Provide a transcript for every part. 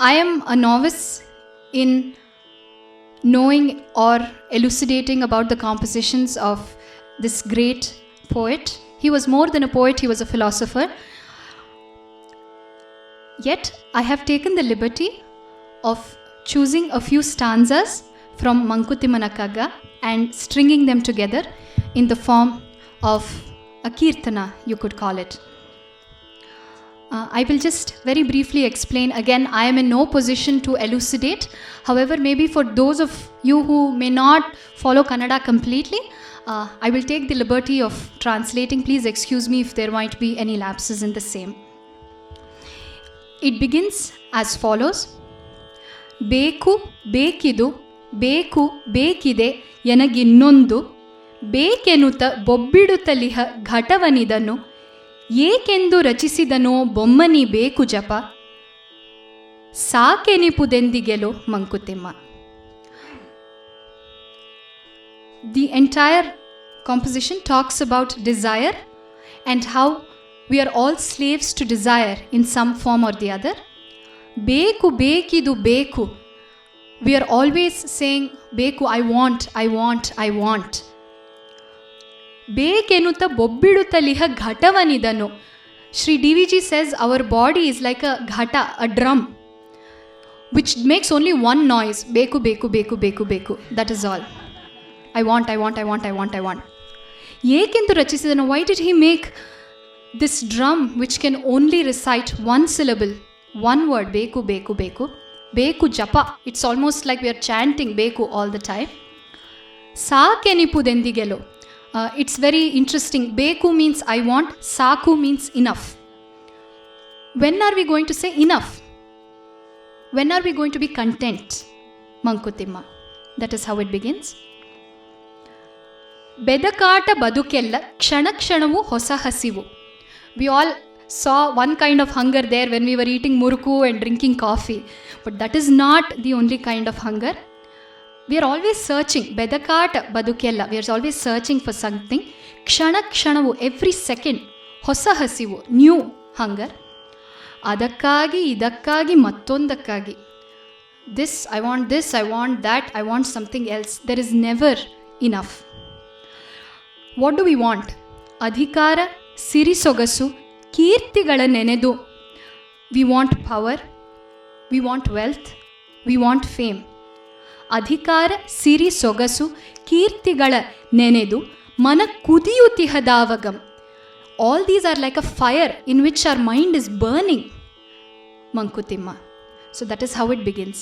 I am a novice in knowing or elucidating about the compositions of this great poet. He was more than a poet, he was a philosopher. Yet, I have taken the liberty of choosing a few stanzas from Mankutimana Kagga and stringing them together in the form of a kirtana, you could call it. I will just very briefly explain. Again, I am in no position to elucidate. However, maybe for those of you who may not follow Kannada completely, I will take the liberty of translating. Please excuse me if there might be any lapses in the same. It begins as follows. Beku, bekidu, beku, bekide, yanaginnondu, bekenuta bobbidutaliha ಘಟವನಿದನು ಏಕೆಂದು ರಚಿಸಿದನೋ ಬೊಮ್ಮನಿ ಬೇಕು ಜಪ ಸಾಕೆನಿಪುದೆಂದಿಗೆಲೋ Mankutimma. The entire composition talks about desire and how we are all slaves to desire in some form or the other. Beku, bekidu, beku. We are always saying, beku, I want, I want, I want. ಬೇಕೆನುತ ಬೊಬ್ಬಿಡುತ್ತಲಿಹ ಘಟವನಿದನು. Sri DVG says our body is like a ghata, a drum, which makes only one noise. Beku, beku, beku, beku, beku. That is all. I want, I want, I want, I want, I want. ಏಕೆಂದು ರಚಿಸಿದನು. Why did he make this drum which can only recite one syllable, one word? Beku, beku, beku. Beku japa. It's almost like we are chanting beku all the time. ಸಾಕೆನಿಪುದೆಂದಿಗೆಲೋ. It's very interesting. Beku means I want, saku means enough. When are we going to say enough? When are we going to be content? Mankutimma. That is how it begins. Bedakaata badukella kshana kshanavu hosa hasivu. We all saw one kind of hunger there when we were eating murku and drinking coffee. But that is not the only kind of hunger. We are always searching. Bedakaata badukella. We are always searching for something. Kshana kshanavu. Every second. Hosa hasivu. New hunger. Adakkagi, idakkagi, mattondakagi. This, I want this, I want that, I want something else. There is never enough. What do we want? Adhikara, siri sogasu, kirtigala nenedu. We want power. We want wealth. We want fame. ಅಧಿಕಾರ ಸಿರಿ ಸೊಗಸು ಕೀರ್ತಿಗಳ ನೆನೆದು ಮನ ಕುದಿಯುತಿಹದಾವಗಂ. All these are like a fire in which our mind is burning. Mankutimma. So that is how it begins.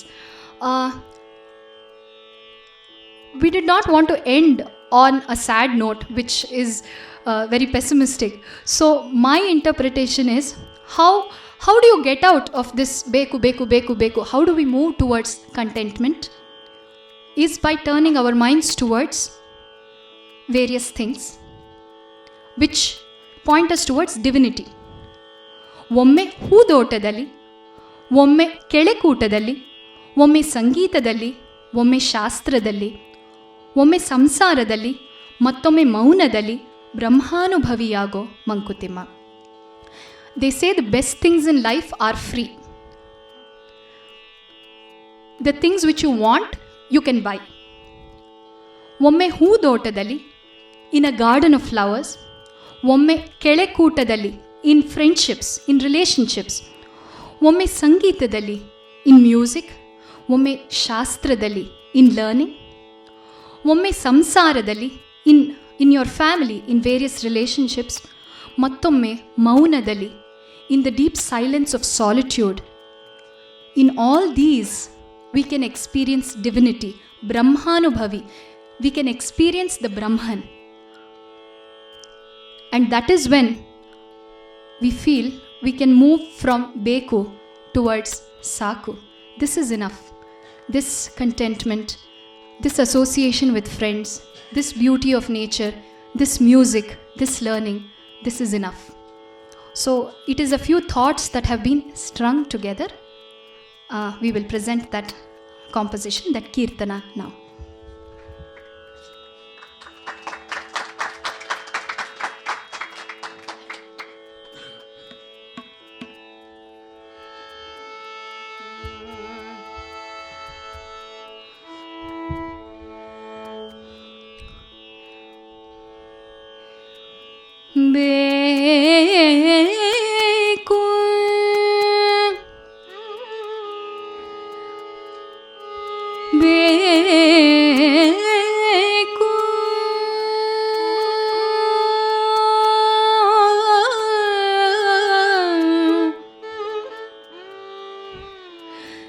We did not want to end on a sad note, which is very pessimistic. So my interpretation is, how do you get out of this beku, beku, beku, beku? How do we move towards contentment? Is by turning our minds towards various things which point us towards divinity. ಒಮ್ಮೆ ಹೂದೋಟದಲ್ಲಿ, ಒಮ್ಮೆ ಕೆಳೆಕೂಟದಲ್ಲಿ, ಒಮ್ಮೆ ಸಂಗೀತದಲ್ಲಿ, ಒಮ್ಮೆ ಶಾಸ್ತ್ರದಲ್ಲಿ, ಒಮ್ಮೆ ಸಂಸಾರದಲ್ಲಿ, ಮತ್ತೊಮ್ಮೆ ಮೌನದಲ್ಲಿ ಬ್ರಹ್ಮಾನುಭವಿಯಾಗೋ Mankutimma. They say the best things in life are free. The things which you want, you can buy. ಒಮ್ಮೆ ಹೂದೋಟದಲ್ಲಿ, in a garden of flowers, ಒಮ್ಮೆ ಕೆಳೆಕೂಟದಲ್ಲಿ, in friendships, in relationships, ಒಮ್ಮೆ ಸಂಗೀತದಲ್ಲಿ, in music, ಒಮ್ಮೆ ಶಾಸ್ತ್ರದಲ್ಲಿ, in learning, ಒಮ್ಮೆ ಸಂಸಾರದಲ್ಲಿ, in your family, in various relationships, ಮತ್ತೊಮ್ಮೆ ಮೌನದಲ್ಲಿ, in the deep silence of solitude. In all these, we can experience divinity, Brahmanubhavi. We can experience the Brahman. And that is when we feel we can move from beku towards saku. This is enough. This contentment, this association with friends, this beauty of nature, this music, this learning, this is enough. So it is a few thoughts that have been strung together. We will present that composition, that kirtana now.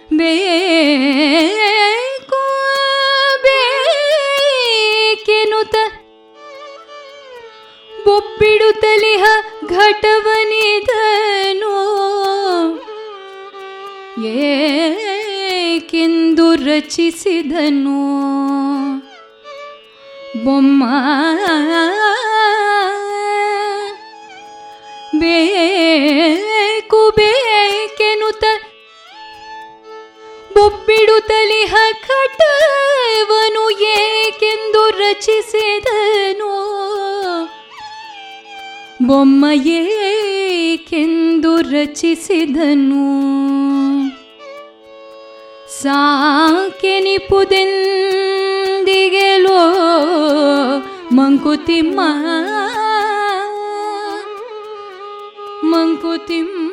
ಬೇಕು ಬೇಕೆನುತ ಬೊಬ್ಬಿಡುತ್ತಲಿಹ ಘಟವನಿದನು ಏಕೆಂದು ರಚಿಸಿದನು ಬೊಮ್ಮ ಬೇಕು ಬೇಕೆನುತ ಬೊಬ್ಬಿಡುತ್ತಲಿಹ ಘಟವನು ಏಕೆಂದು ರಚಿಸಿದನು ಬೊಮ್ಮ ಏಕೆಂದು ರಚಿಸಿದನು ಸಾಕೆನಿಪುದೆಂದಿಗೆಲೋ ಮಂಕುತಿಮ್ಮ ಮಂಕುತಿಮ್ಮ